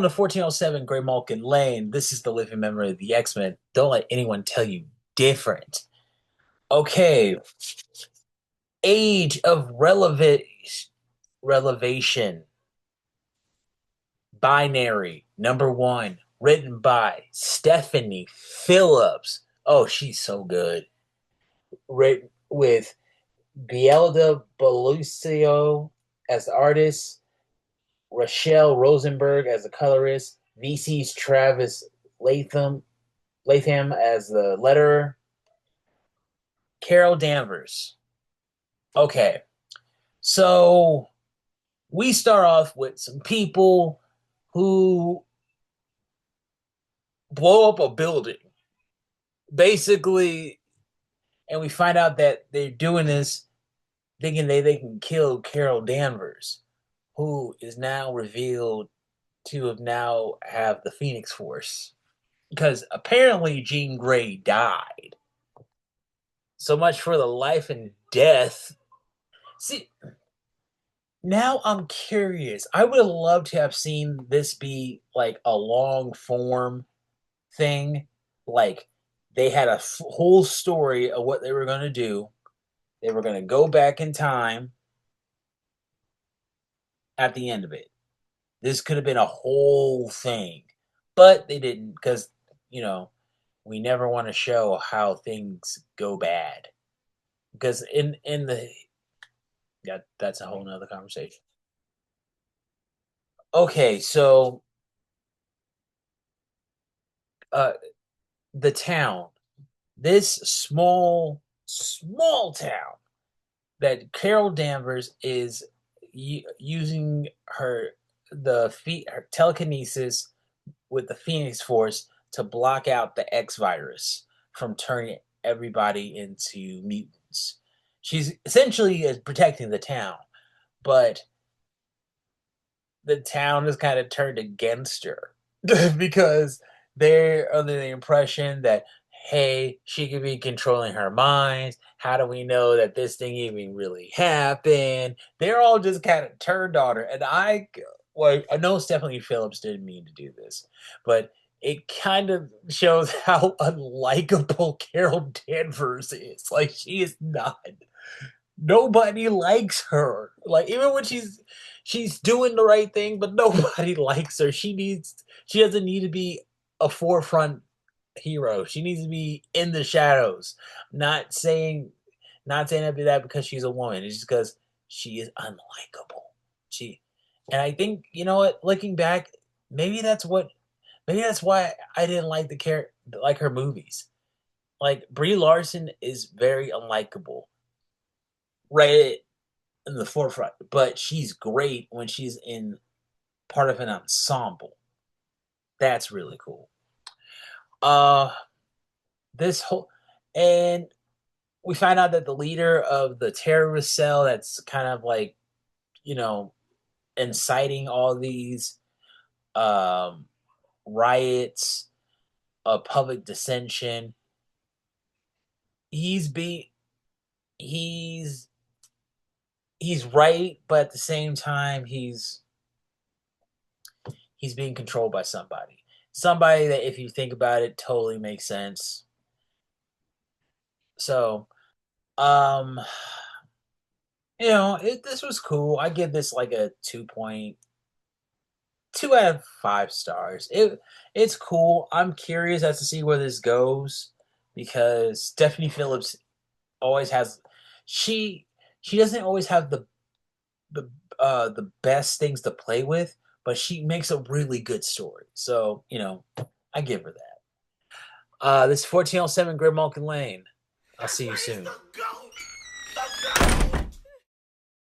to 1407 Grey Malkin Lane. This is the living memory of the X-Men. Don't let anyone tell you different. Okay, Age of Relevation. Binary, #1, written by Stephanie Phillips. Oh, she's so good. Written with Bielda Belucio as the artist, Rochelle Rosenberg as the colorist, VC's Travis Latham as the letterer, Carol Danvers. Okay, so we start off with some people who blow up a building, basically, and we find out that they're doing this thinking they can kill Carol Danvers, who is now revealed to have the Phoenix Force. Because apparently Jean Grey died. So much for the life and death. See, now I'm curious. I would have loved to have seen this be like a long form thing. Like they had a whole story of what they were going to do. They were going to go back in time at the end of it. This could have been a whole thing, but they didn't because, you know, we never want to show how things go bad because in the yeah, that's a whole nother conversation. Okay, so uh the town, this small town that Carol Danvers is using her telekinesis with the Phoenix Force to block out the X virus from turning everybody into mutants. She's essentially protecting the town, but the town is kind of turned against her because they're under the impression that, hey, she could be controlling her mind. How do we know that this thing even really happened? They're all just kind of turned on her. And I know Stephanie Phillips didn't mean to do this, but it kind of shows how unlikable Carol Danvers is. Like, she is not. Nobody likes her. Like, even when she's doing the right thing, but nobody likes her. She doesn't need to be a forefront hero. She needs to be in the shadows. Not saying that because she's a woman. It's just because she is unlikable. She and I think, you know what, looking back, maybe that's what maybe that's why I didn't like her movies. Like, Brie Larson is very unlikable. Right in the forefront, but she's great when she's in part of an ensemble. That's really cool. Uh, this whole and we find out that the leader of the terrorist cell that's kind of like, you know, inciting all these um riots, public dissension. He's be he's he's right, but at the same time he's being controlled by somebody. Somebody that, if you think about it, totally makes sense. So, um, this was cool. I give this like a 2.2 out of 5 stars. It's cool. I'm curious as to see where this goes because Stephanie Phillips always has she she doesn't always have the best things to play with, but she makes a really good story. So, I give her that. This is 1407 Grim Malkin Lane. I'll see you soon.